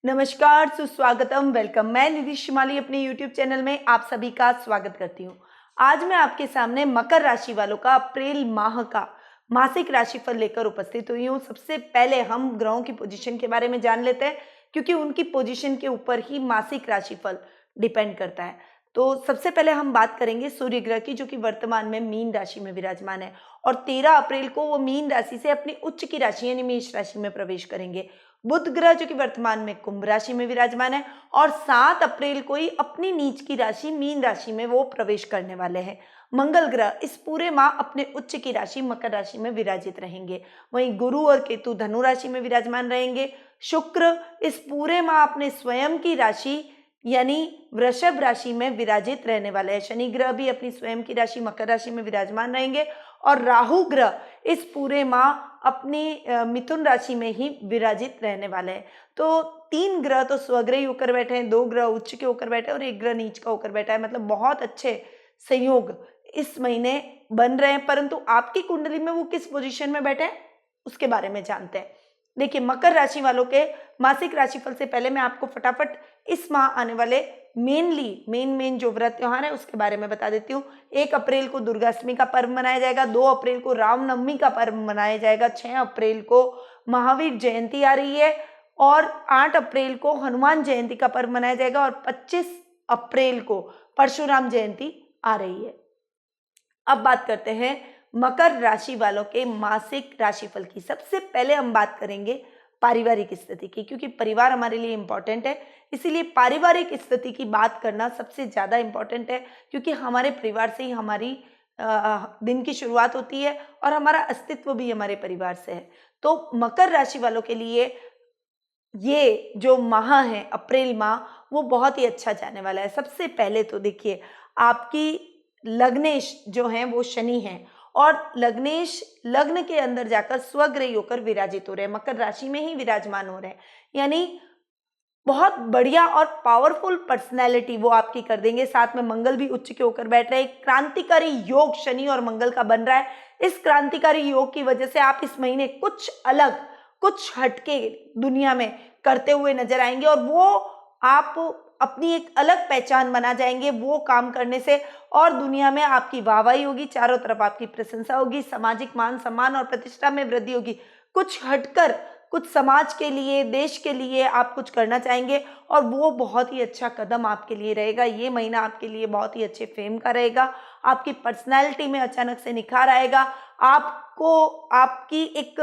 नमस्कार, सुस्वागतम, वेलकम। मैं निधि शिमाली अपने यूट्यूब चैनल में आप सभी का स्वागत करती हूँ। आज मैं आपके सामने मकर राशि वालों का अप्रैल माह का मासिक राशिफल लेकर उपस्थित हुई हूँ। सबसे पहले हम ग्रहों की पोजीशन के बारे में जान लेते हैं, क्योंकि उनकी पोजीशन के ऊपर ही मासिक राशिफल डिपेंड करता है। तो सबसे पहले हम बात करेंगे सूर्य ग्रह की, जो कि वर्तमान में मीन राशि में विराजमान है और 13 अप्रैल को वो मीन राशि से अपनी उच्च की राशि यानी मेष राशि में प्रवेश करेंगे। बुध ग्रह जो कि वर्तमान में कुंभ राशि में विराजमान है और 7 अप्रैल को ही अपनी नीच की राशि मीन राशि में वो प्रवेश करने वाले हैं। मंगल ग्रह इस पूरे माह अपने उच्च की राशि मकर राशि में विराजित रहेंगे। वहीं गुरु और केतु धनु राशि में विराजमान रहेंगे। शुक्र इस पूरे माह अपने स्वयं की राशि यानी वृषभ राशि में विराजित रहने वाले हैं। शनि ग्रह भी अपनी स्वयं की राशि मकर राशि में विराजमान रहेंगे और राहु ग्रह इस पूरे माह अपनी मिथुन राशि में ही विराजित रहने वाले हैं। तो 3 ग्रह तो स्वग्रही होकर बैठे हैं, 2 ग्रह उच्च के होकर बैठे हैं और 1 ग्रह नीच का होकर बैठा है। मतलब बहुत अच्छे संयोग इस महीने बन रहे हैं, परंतु आपकी कुंडली में वो किस पोजीशन में बैठे हैं उसके बारे में जानते हैं। देखिए, मकर राशि वालों के मासिक राशिफल से पहले मैं आपको फटाफट इस माह आने वाले मेन जो व्रत त्योहार है उसके बारे में बता देती हूँ। 1 अप्रैल को दुर्गाष्टमी का पर्व मनाया जाएगा, 2 अप्रैल को रामनवमी का पर्व मनाया जाएगा, 6 अप्रैल को महावीर जयंती आ रही है और 8 अप्रैल को हनुमान जयंती का पर्व मनाया जाएगा और 25 अप्रैल को परशुराम जयंती आ रही है। अब बात करते हैं मकर राशि वालों के मासिक राशिफल की। सबसे पहले हम बात करेंगे पारिवारिक स्थिति की, क्योंकि परिवार हमारे लिए इंपॉर्टेंट है। इसीलिए पारिवारिक स्थिति की बात करना सबसे ज़्यादा इंपॉर्टेंट है, क्योंकि हमारे परिवार से ही हमारी दिन की शुरुआत होती है और हमारा अस्तित्व भी हमारे परिवार से है। तो मकर राशि वालों के लिए ये जो माह है अप्रैल माह, वो बहुत ही अच्छा जाने वाला है। सबसे पहले तो देखिए, आपकी लग्नेश जो हैं वो शनि हैं और लग्नेश लग्न के अंदर जाकर स्वग्रही होकर विराजित हो रहे हैं, मकर राशि में ही विराजमान हो रहे हैं। यानी बहुत बढ़िया और पावरफुल पर्सनैलिटी वो आपकी कर देंगे। साथ में मंगल भी उच्च के होकर बैठ रहे हैं। एक क्रांतिकारी योग शनि और मंगल का बन रहा है। इस क्रांतिकारी योग की वजह से आप इस महीने कुछ अलग, कुछ हटके दुनिया में करते हुए नजर आएंगे और वो आप अपनी एक अलग पहचान बना जाएंगे वो काम करने से, और दुनिया में आपकी वाहवाही होगी, चारों तरफ आपकी प्रशंसा होगी, सामाजिक मान सम्मान और प्रतिष्ठा में वृद्धि होगी। कुछ हटकर कुछ समाज के लिए, देश के लिए आप कुछ करना चाहेंगे और वो बहुत ही अच्छा कदम आपके लिए रहेगा। ये महीना आपके लिए बहुत ही अच्छे फेम का रहेगा। आपकी पर्सनैलिटी में अचानक से निखार आएगा। आपको आपकी एक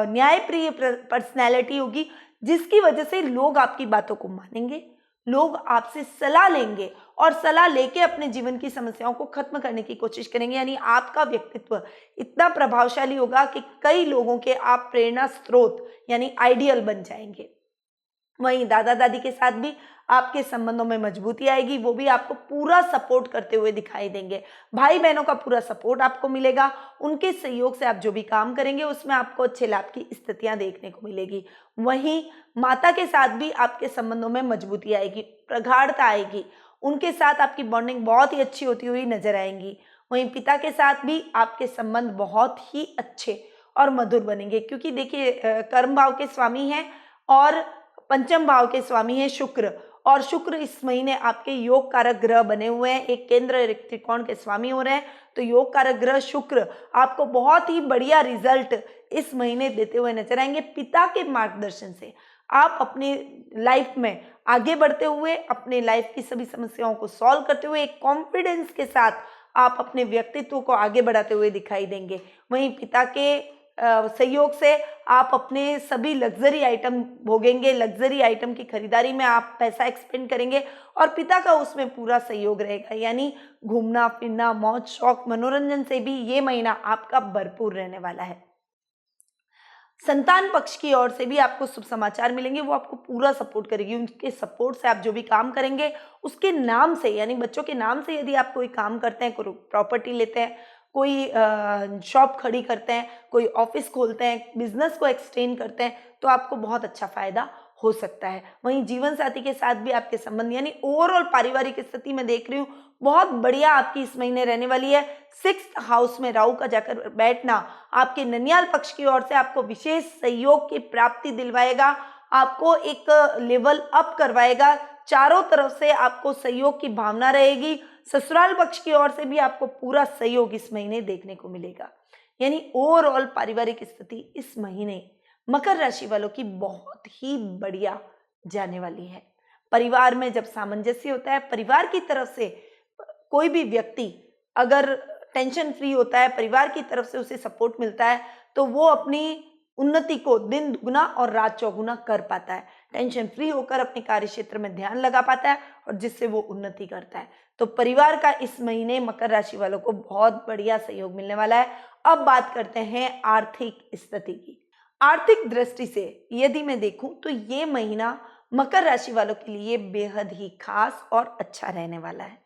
न्यायप्रिय पर्सनैलिटी होगी, जिसकी वजह से लोग आपकी बातों को मानेंगे, लोग आपसे सलाह लेंगे और सलाह लेके अपने जीवन की समस्याओं को खत्म करने की कोशिश करेंगे। यानी आपका व्यक्तित्व इतना प्रभावशाली होगा कि कई लोगों के आप प्रेरणा स्रोत यानी आइडियल बन जाएंगे। वहीं दादा दादी के साथ भी आपके संबंधों में मजबूती आएगी, वो भी आपको पूरा सपोर्ट करते हुए दिखाई देंगे। भाई बहनों का पूरा सपोर्ट आपको मिलेगा। उनके सहयोग से आप जो भी काम करेंगे उसमें आपको अच्छे लाभ की स्थितियां देखने को मिलेगी। वहीं माता के साथ भी आपके संबंधों में मजबूती आएगी, प्रगाढ़ता आएगी। उनके साथ आपकी बॉन्डिंग बहुत ही अच्छी होती हुई नजर आएंगी। वहीं पिता के साथ भी आपके संबंध बहुत ही अच्छे और मधुर बनेंगे, क्योंकि देखिए कर्म भाव के स्वामी हैं और पंचम भाव के स्वामी हैं शुक्र, और शुक्र इस महीने आपके योग कारक ग्रह बने हुए हैं, एक केंद्र एक त्रिकोण के स्वामी हो रहे हैं। तो योग कारक ग्रह शुक्र आपको बहुत ही बढ़िया रिजल्ट इस महीने देते हुए नजर आएंगे। पिता के मार्गदर्शन से आप अपनी लाइफ में आगे बढ़ते हुए, अपने लाइफ की सभी समस्याओं को सॉल्व करते हुए एक कॉन्फिडेंस के साथ आप अपने व्यक्तित्व को आगे बढ़ाते हुए दिखाई देंगे। वहीं पिता के सहयोग से आप अपने सभी लग्जरी आइटम भोगेंगे, लग्जरी आइटम की खरीदारी में आप पैसा एक्सपेंड करेंगे और पिता का उसमें पूरा सहयोग रहेगा। यानी घूमना फिरना, मौज शौक, मनोरंजन से भी ये महीना आपका भरपूर रहने वाला है। संतान पक्ष की ओर से भी आपको शुभ समाचार मिलेंगे, वो आपको पूरा सपोर्ट करेगी। उनके सपोर्ट से आप जो भी काम करेंगे उसके नाम से, यानी बच्चों के नाम से यदि आप कोई काम करते हैं, कोई प्रॉपर्टी लेते हैं, कोई शॉप खड़ी करते हैं, कोई ऑफिस खोलते हैं, बिजनेस को एक्सटेंड करते हैं, तो आपको बहुत अच्छा फायदा हो सकता है। वहीं जीवन साथी के साथ भी आपके संबंध यानी ओवरऑल पारिवारिक स्थिति में देख रही हूँ बहुत बढ़िया आपकी इस महीने रहने वाली है। 6th हाउस में राहु का जाकर बैठना आपके ननियाल पक्ष की ओर से आपको विशेष सहयोग की प्राप्ति दिलवाएगा। आपको एक लेवल अप करवाएगा। चारों तरफ से आपको सहयोग की भावना रहेगी। ससुराल पक्ष की ओर से भी आपको पूरा सहयोग इस महीने देखने को मिलेगा। यानी ओवरऑल पारिवारिक स्थिति इस महीने मकर राशि वालों की बहुत ही बढ़िया जाने वाली है। परिवार में जब सामंजस्य होता है, परिवार की तरफ से कोई भी व्यक्ति अगर टेंशन फ्री होता है, परिवार की तरफ से उसे सपोर्ट मिलता है, तो वो अपनी उन्नति को दिन दुगना और रात चौगुना कर पाता है। टेंशन फ्री होकर अपने कार्य क्षेत्र में ध्यान लगा पाता है और जिससे वो उन्नति करता है। तो परिवार का इस महीने मकर राशि वालों को बहुत बढ़िया सहयोग मिलने वाला है। अब बात करते हैं आर्थिक स्थिति की। आर्थिक दृष्टि से यदि मैं देखूं तो ये महीना मकर राशि वालों के लिए बेहद ही खास और अच्छा रहने वाला है।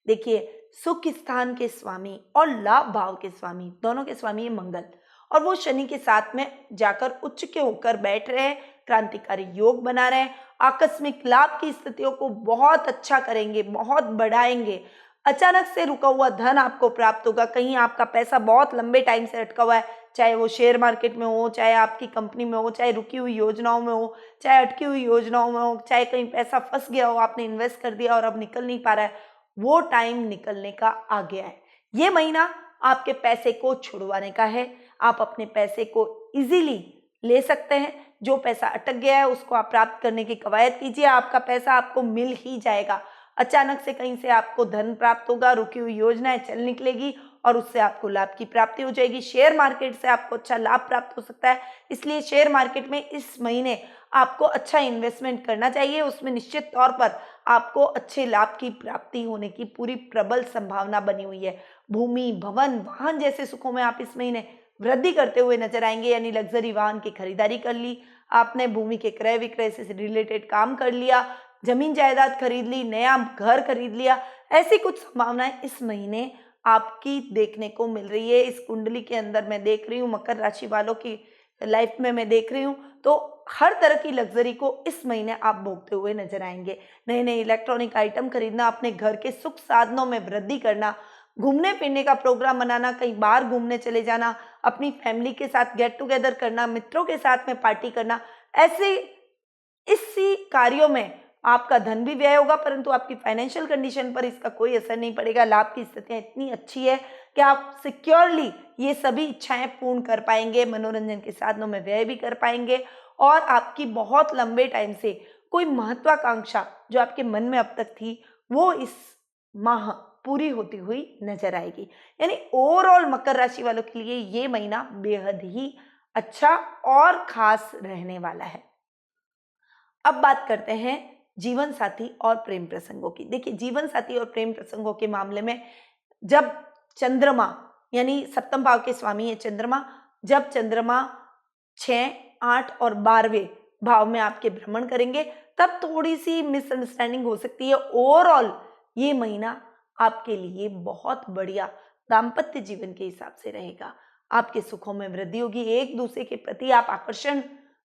देखिए, सुख स्थान के स्वामी और लाभ भाव के स्वामी, दोनों के स्वामी है मंगल, और वो शनि के साथ में जाकर उच्च के होकर बैठ रहे हैं, क्रांतिकारी योग बना रहे हैं, आकस्मिक लाभ की स्थितियों को बहुत अच्छा करेंगे, बहुत बढ़ाएंगे। अचानक से रुका हुआ धन आपको प्राप्त होगा। कहीं आपका पैसा बहुत लंबे टाइम से अटका हुआ है, चाहे वो शेयर मार्केट में हो, चाहे आपकी कंपनी में हो, चाहे रुकी हुई योजनाओं में हो, चाहे अटकी हुई योजनाओं में हो, चाहे कहीं पैसा फंस गया हो, आपने इन्वेस्ट कर दिया और अब निकल नहीं पा रहा है, वो टाइम निकलने का आ गया है। ये महीना आपके पैसे को छुड़वाने का है। आप अपने पैसे को इजीली ले सकते हैं। जो पैसा अटक गया है उसको आप प्राप्त करने की कवायद कीजिए, आपका पैसा आपको मिल ही जाएगा। अचानक से कहीं से आपको धन प्राप्त होगा, रुकी हुई योजनाएं चल निकलेगी और उससे आपको लाभ की प्राप्ति हो जाएगी। शेयर मार्केट से आपको अच्छा लाभ प्राप्त हो सकता है, इसलिए शेयर मार्केट में इस महीने आपको अच्छा इन्वेस्टमेंट करना चाहिए। उसमें निश्चित तौर पर आपको अच्छे लाभ की प्राप्ति होने की पूरी प्रबल संभावना बनी हुई है। भूमि, भवन, वाहन जैसे सुखों में आप इस महीने वृद्धि करते हुए नजर आएंगे। यानी लग्जरी वाहन की खरीदारी कर ली आपने, भूमि के क्रय विक्रय से रिलेटेड काम कर लिया, जमीन जायदाद खरीद ली, नया घर खरीद लिया, ऐसी कुछ संभावनाएं इस महीने आपकी देखने को मिल रही है। इस कुंडली के अंदर मैं देख रही हूँ, मकर राशि वालों की लाइफ में मैं देख रही हूँ, तो हर तरह की लग्जरी को इस महीने आप भोगते हुए नजर आएंगे। नए नए इलेक्ट्रॉनिक आइटम खरीदना, अपने घर के सुख साधनों में वृद्धि करना, घूमने फिरने का प्रोग्राम बनाना, कहीं बाहर घूमने चले जाना, अपनी फैमिली के साथ गेट टुगेदर करना, मित्रों के साथ में पार्टी करना, ऐसे इसी कार्यों में आपका धन भी व्यय होगा, परंतु आपकी फाइनेंशियल कंडीशन पर इसका कोई असर नहीं पड़ेगा। लाभ की स्थितियां इतनी अच्छी है कि आप सिक्योरली ये सभी इच्छाएं पूर्ण कर पाएंगे, मनोरंजन के साधनों में व्यय भी कर पाएंगे और आपकी बहुत लंबे टाइम से कोई महत्वाकांक्षा जो आपके मन में अब तक थी, वो इस माह पूरी होती हुई नजर आएगी। यानी ओवरऑल मकर राशि वालों के लिए ये महीना बेहद ही अच्छा और खास रहने वाला है। अब बात करते हैं जीवन साथी और प्रेम प्रसंगों की। देखिए, जीवन साथी और प्रेम प्रसंगों के मामले में जब चंद्रमा, यानी सप्तम भाव के स्वामी है चंद्रमा, जब चंद्रमा 6, 8 और 12वें भाव में आपके भ्रमण करेंगे, तब थोड़ी सी मिसअंडरस्टैंडिंग हो सकती है। ओवरऑल ये महीना आपके लिए बहुत बढ़िया दाम्पत्य जीवन के हिसाब से रहेगा। आपके सुखों में वृद्धि होगी, एक दूसरे के प्रति आप आकर्षण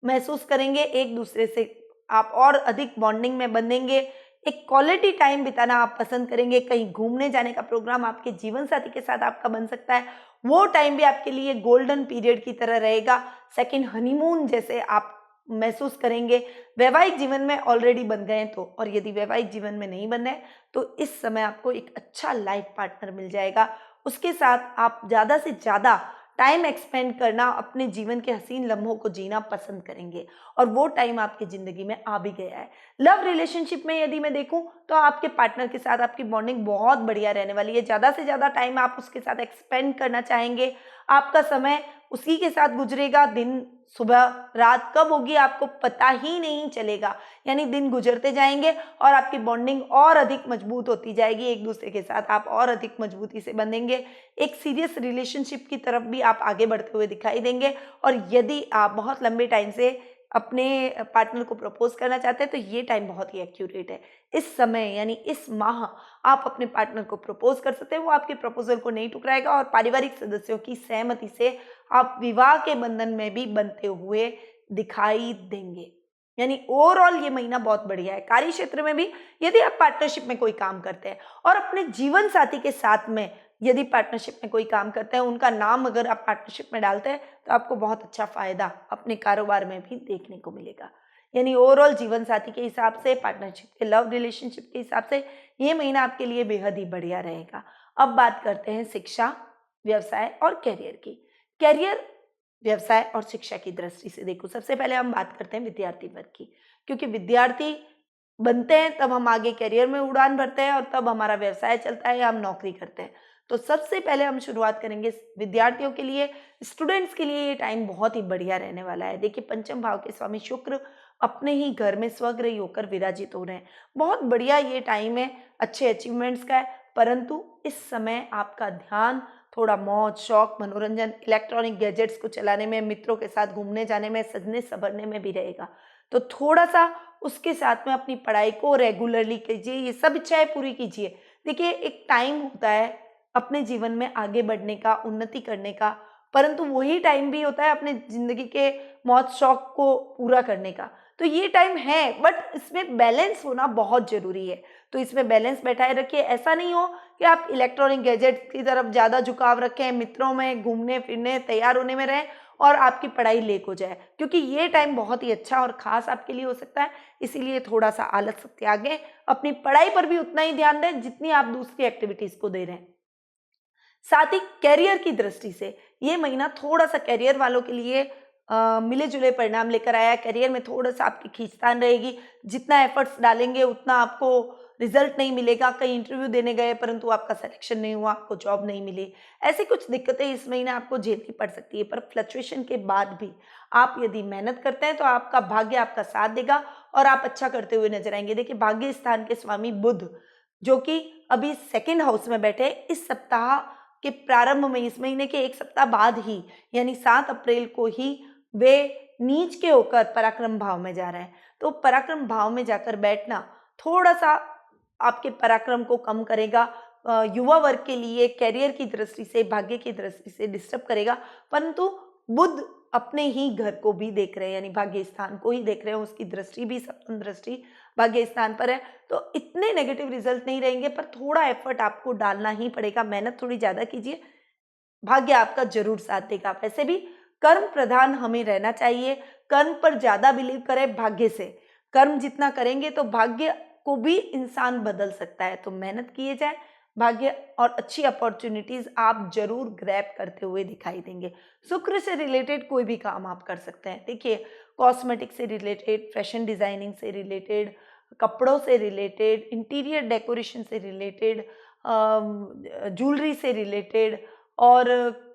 महसूस करेंगे, एक दूसरे से आप और अधिक बॉन्डिंग में बंधेंगे, एक क्वालिटी टाइम बिताना आप पसंद करेंगे। कहीं घूमने जाने का प्रोग्राम आपके जीवन साथी के साथ आपका बन सकता है। वो टाइम भी आपके लिए गोल्डन पीरियड की तरह रहेगा, सेकंड हनीमून जैसे आप महसूस करेंगे। वैवाहिक जीवन में ऑलरेडी बन गए तो, और यदि वैवाहिक जीवन में नहीं बन रहे तो इस समय आपको एक अच्छा लाइफ पार्टनर मिल जाएगा। उसके साथ आप ज़्यादा से ज़्यादा टाइम एक्सपेंड करना, अपने जीवन के हसीन लम्हों को जीना पसंद करेंगे और वो टाइम आपकी ज़िंदगी में आ भी गया है। लव रिलेशनशिप में यदि मैं देखूं तो आपके पार्टनर के साथ आपकी बॉन्डिंग बहुत बढ़िया रहने वाली है। ज़्यादा से ज़्यादा टाइम आप उसके साथ एक्सपेंड करना चाहेंगे। आपका समय उसी के साथ गुजरेगा। दिन सुबह रात कब होगी आपको पता ही नहीं चलेगा। यानी दिन गुजरते जाएंगे और आपकी बॉन्डिंग और अधिक मजबूत होती जाएगी। एक दूसरे के साथ आप और अधिक मजबूती से बंधेंगे। एक सीरियस रिलेशनशिप की तरफ भी आप आगे बढ़ते हुए दिखाई देंगे। और यदि आप बहुत लंबे टाइम से अपने पार्टनर को प्रपोज करना चाहते हैं तो ये टाइम बहुत ही एक्यूरेट है। इस समय यानी इस माह आप अपने पार्टनर को प्रपोज कर सकते हैं। वो आपके प्रपोजल को नहीं ठुकराएगा और पारिवारिक सदस्यों की सहमति से आप विवाह के बंधन में भी बनते हुए दिखाई देंगे। यानी ओवरऑल ये महीना बहुत बढ़िया है। कार्य क्षेत्र में भी यदि आप पार्टनरशिप में कोई काम करते हैं और अपने जीवन साथी के साथ में यदि पार्टनरशिप में कोई काम करते हैं, उनका नाम अगर आप पार्टनरशिप में डालते हैं तो आपको बहुत अच्छा फायदा अपने कारोबार में भी देखने को मिलेगा। यानी ओवरऑल जीवन साथी के हिसाब से, पार्टनरशिप के, लव रिलेशनशिप के हिसाब से ये महीना आपके लिए बेहद ही बढ़िया रहेगा। अब बात करते हैं शिक्षा, व्यवसाय और करियर की। करियर, व्यवसाय और शिक्षा की दृष्टि से देखो, सबसे पहले हम बात करते हैं विद्यार्थी वर्ग की, क्योंकि विद्यार्थी बनते हैं तब हम आगे करियर में उड़ान भरते हैं और तब हमारा व्यवसाय चलता है या हम नौकरी करते हैं। तो सबसे पहले हम शुरुआत करेंगे विद्यार्थियों के लिए, स्टूडेंट्स के लिए ये टाइम बहुत ही बढ़िया रहने वाला है। देखिए, पंचम भाव के स्वामी शुक्र अपने ही घर में स्वग्रही होकर विराजित हो रहे हैं। बहुत बढ़िया ये टाइम है, अच्छे अचीवमेंट्स का है, परंतु इस समय आपका ध्यान थोड़ा मौज, शौक, मनोरंजन, इलेक्ट्रॉनिक गैजेट्स को चलाने में, मित्रों के साथ घूमने जाने में, सजने संवरने में भी रहेगा। तो थोड़ा सा उसके साथ में अपनी पढ़ाई को रेगुलरली कीजिए, ये सब इच्छाएं पूरी कीजिए। देखिए, एक टाइम होता है अपने जीवन में आगे बढ़ने का, उन्नति करने का, परंतु वही टाइम भी होता है अपने ज़िंदगी के मौज शौक को पूरा करने का। तो ये टाइम है, बट इसमें बैलेंस होना बहुत ज़रूरी है। तो इसमें बैलेंस बैठाए रखिए। ऐसा नहीं हो कि आप इलेक्ट्रॉनिक गैजेट्स की तरफ ज़्यादा झुकाव रखें, मित्रों में घूमने फिरने, तैयार होने में रहें और आपकी पढ़ाई लेक हो जाए, क्योंकि ये टाइम बहुत ही अच्छा और ख़ास आपके लिए हो सकता है। इसीलिए थोड़ा सा आलस त्यागें, अपनी पढ़ाई पर भी उतना ही ध्यान दें जितनी आप दूसरी एक्टिविटीज़ को दे रहे हैं। साथ ही करियर की दृष्टि से ये महीना थोड़ा सा करियर वालों के लिए मिले जुले परिणाम लेकर आया है। करियर में थोड़ा सा आपकी खींचतान रहेगी, जितना एफर्ट्स डालेंगे उतना आपको रिजल्ट नहीं मिलेगा। कहीं इंटरव्यू देने गए परंतु आपका सिलेक्शन नहीं हुआ, आपको जॉब नहीं मिली, ऐसी कुछ दिक्कतें इस महीने आपको झेलनी पड़ सकती है। पर फ्लक्चुएशन के बाद भी आप यदि मेहनत करते हैं तो आपका भाग्य आपका साथ देगा और आप अच्छा करते हुए नजर आएंगे। देखिए, भाग्य स्थान के स्वामी बुध, जो कि अभी सेकेंड हाउस में बैठे, इस सप्ताह के प्रारंभ में, इस महीने के एक सप्ताह बाद ही, यानी 7 अप्रैल को ही वे नीच के होकर पराक्रम भाव में जा रहे हैं। तो पराक्रम भाव में जाकर बैठना थोड़ा सा आपके पराक्रम को कम करेगा। युवा वर्ग के लिए कैरियर की दृष्टि से, भाग्य की दृष्टि से डिस्टर्ब करेगा, परंतु बुध अपने ही घर को भी देख रहे हैं, यानी भाग्य स्थान को ही देख रहे हैं, उसकी दृष्टि भी सप्तम दृष्टि भाग्य स्थान पर है। तो इतने नेगेटिव रिजल्ट नहीं रहेंगे, पर थोड़ा एफर्ट आपको डालना ही पड़ेगा, मेहनत थोड़ी ज़्यादा कीजिए, भाग्य आपका जरूर साथ देगा। वैसे भी कर्म प्रधान हमें रहना चाहिए, कर्म पर ज़्यादा बिलीव करें भाग्य से। कर्म जितना करेंगे तो भाग्य को भी इंसान बदल सकता है। तो मेहनत किए जाए, भाग्य और अच्छी अपॉर्चुनिटीज़ आप जरूर ग्रैब करते हुए दिखाई देंगे। शुक्र से रिलेटेड कोई भी काम आप कर सकते हैं। देखिए, कॉस्मेटिक से रिलेटेड, फैशन डिज़ाइनिंग से रिलेटेड, कपड़ों से रिलेटेड, इंटीरियर डेकोरेशन से रिलेटेड, ज्वेलरी से रिलेटेड और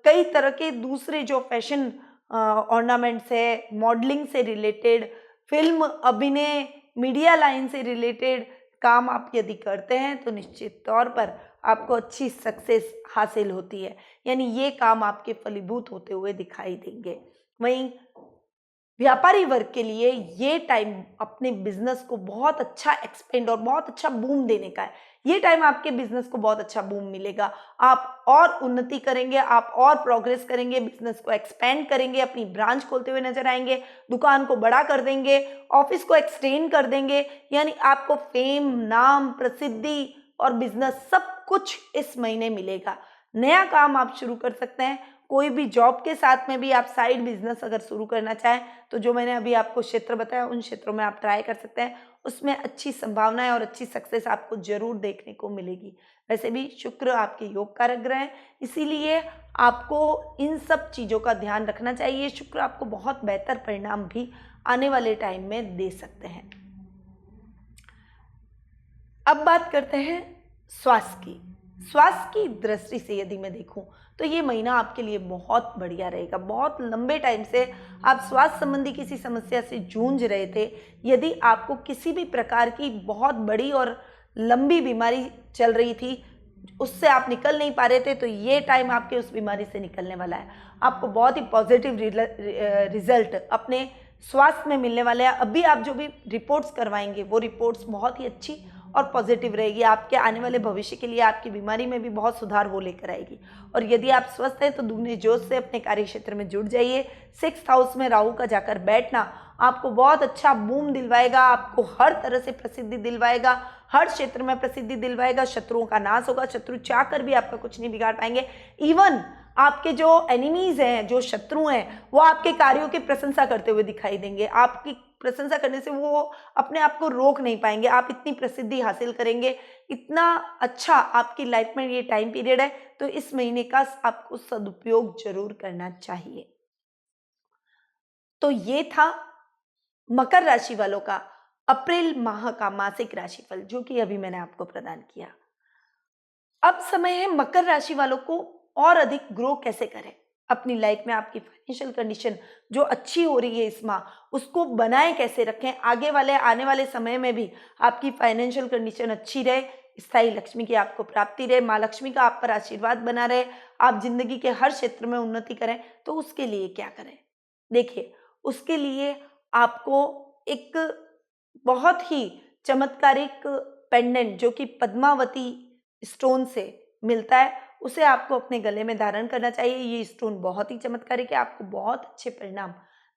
कई तरह के दूसरे जो फैशन ऑर्नामेंट्स है, मॉडलिंग से रिलेटेड, फिल्म अभिनय, मीडिया लाइन से रिलेटेड काम आप यदि करते हैं तो निश्चित तौर पर आपको अच्छी सक्सेस हासिल होती है, यानी ये काम आपके फलीभूत होते हुए दिखाई देंगे। वहीं व्यापारी वर्ग के लिए ये टाइम अपने बिजनेस को बहुत अच्छा एक्सपेंड और बहुत अच्छा बूम देने का है। ये टाइम आपके बिजनेस को बहुत अच्छा बूम मिलेगा, आप और उन्नति करेंगे, आप और प्रोग्रेस करेंगे, बिजनेस को एक्सपेंड करेंगे, अपनी ब्रांच खोलते हुए नजर आएंगे, दुकान को बड़ा कर देंगे, ऑफिस को एक्सटेंड कर देंगे, यानी आपको फेम, नाम, प्रसिद्धि और बिजनेस सब कुछ इस महीने मिलेगा। नया काम आप शुरू कर सकते हैं, कोई भी जॉब के साथ में भी आप साइड बिजनेस अगर शुरू करना चाहें तो जो मैंने अभी आपको क्षेत्र बताया उन क्षेत्रों में आप ट्राई कर सकते हैं, उसमें अच्छी संभावनाएं और अच्छी सक्सेस आपको जरूर देखने को मिलेगी। वैसे भी शुक्र आपके योग कारक ग्रह है, इसीलिए आपको इन सब चीज़ों का ध्यान रखना चाहिए। शुक्र आपको बहुत बेहतर परिणाम भी आने वाले टाइम में दे सकते हैं। अब बात करते हैं स्वास्थ्य की। स्वास्थ्य की दृष्टि से यदि मैं देखूं तो ये महीना आपके लिए बहुत बढ़िया रहेगा। बहुत लंबे टाइम से आप स्वास्थ्य संबंधी किसी समस्या से जूझ रहे थे, यदि आपको किसी भी प्रकार की बहुत बड़ी और लंबी बीमारी चल रही थी, उससे आप निकल नहीं पा रहे थे, तो ये टाइम आपके उस बीमारी से निकलने वाला है। आपको बहुत ही पॉजिटिव रिजल्ट अपने स्वास्थ्य में मिलने वाले हैं। अभी आप जो भी रिपोर्ट्स करवाएंगे वो रिपोर्ट्स बहुत ही अच्छी और पॉजिटिव रहेगी, आपके आने वाले भविष्य के लिए आपकी बीमारी में भी बहुत सुधार वो लेकर आएगी। और यदि आप स्वस्थ हैं तो दुगने जोश से अपने कार्य क्षेत्र में जुड़ जाइए। 6th हाउस में राहु का जाकर बैठना आपको बहुत अच्छा बूम दिलवाएगा, आपको हर तरह से प्रसिद्धि दिलवाएगा, हर क्षेत्र में प्रसिद्धि दिलवाएगा। शत्रुओं का नाश होगा, शत्रु चाहकर भी आपका कुछ नहीं बिगाड़ पाएंगे। इवन आपके जो एनिमीज हैं, जो शत्रु हैं, वो आपके कार्यों की प्रशंसा करते हुए दिखाई देंगे। आपकी प्रशंसा करने से वो अपने आप को रोक नहीं पाएंगे। आप इतनी प्रसिद्धि हासिल करेंगे, इतना अच्छा आपकी लाइफ में ये टाइम पीरियड है, तो इस महीने का आपको सदुपयोग जरूर करना चाहिए। तो ये था मकर राशि वालों का अप्रैल माह का मासिक राशिफल, जो कि अभी मैंने आपको प्रदान किया। अब समय है मकर राशि वालों को और अधिक ग्रो कैसे करें अपनी लाइफ में। आपकी फाइनेंशियल कंडीशन जो अच्छी हो रही है इस माह, उसको बनाए कैसे रखें, आगे वाले आने वाले समय में भी आपकी फाइनेंशियल कंडीशन अच्छी रहे, स्थायी लक्ष्मी की आपको प्राप्ति रहे, माँ लक्ष्मी का आप पर आशीर्वाद बना रहे, आप जिंदगी के हर क्षेत्र में उन्नति करें। तो उसके लिए क्या करें? देखिए, उसके लिए आपको एक बहुत ही चमत्कारिक पेंडेंट जो कि पद्मावती स्टोन से मिलता है, उसे आपको अपने गले में धारण करना चाहिए। ये स्टोन बहुत ही चमत्कारिक है, आपको बहुत अच्छे परिणाम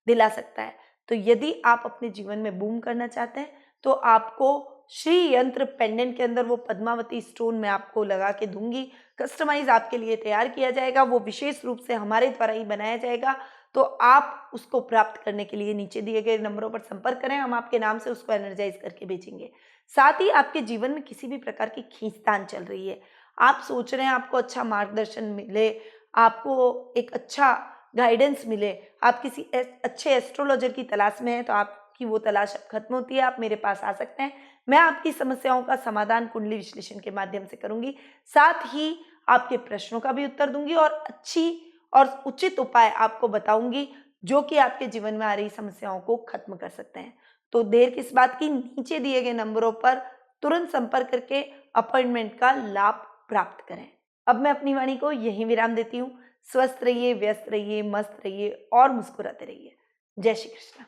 दिला सकता है। तो यदि आप अपने जीवन में बूम करना चाहते हैं, तो आपको श्री यंत्र पेंडेंट के अंदर वो पद्मावती स्टोन मैं आपको लगा के दूंगी, कस्टमाइज आपके लिए तैयार किया जाएगा, वो विशेष रूप से हमारे द्वारा ही बनाया जाएगा। तो आप उसको प्राप्त करने के लिए नीचे दिए गए नंबरों पर संपर्क करें, हम आपके नाम से उसको एनर्जाइज करके भेजेंगे। साथ ही आपके जीवन में किसी भी प्रकार की खींचतान चल रही है, आप सोच रहे हैं आपको अच्छा मार्गदर्शन मिले, आपको एक अच्छा गाइडेंस मिले, आप किसी अच्छे एस्ट्रोलॉजर की तलाश में हैं, तो आपकी वो तलाश अब खत्म होती है, आप मेरे पास आ सकते हैं। मैं आपकी समस्याओं का समाधान कुंडली विश्लेषण के माध्यम से करूंगी, साथ ही आपके प्रश्नों का भी उत्तर दूंगी और अच्छी और उचित उपाय आपको बताऊंगी, जो कि आपके जीवन में आ रही समस्याओं को खत्म कर सकते हैं। तो देर किस बात की, नीचे दिए गए नंबरों पर तुरंत संपर्क करके अपॉइंटमेंट का लाभ प्राप्त करें। अब मैं अपनी वाणी को यहीं विराम देती हूँ। स्वस्थ रहिए, व्यस्त रहिए, मस्त रहिए और मुस्कुराते रहिए। जय श्री कृष्ण।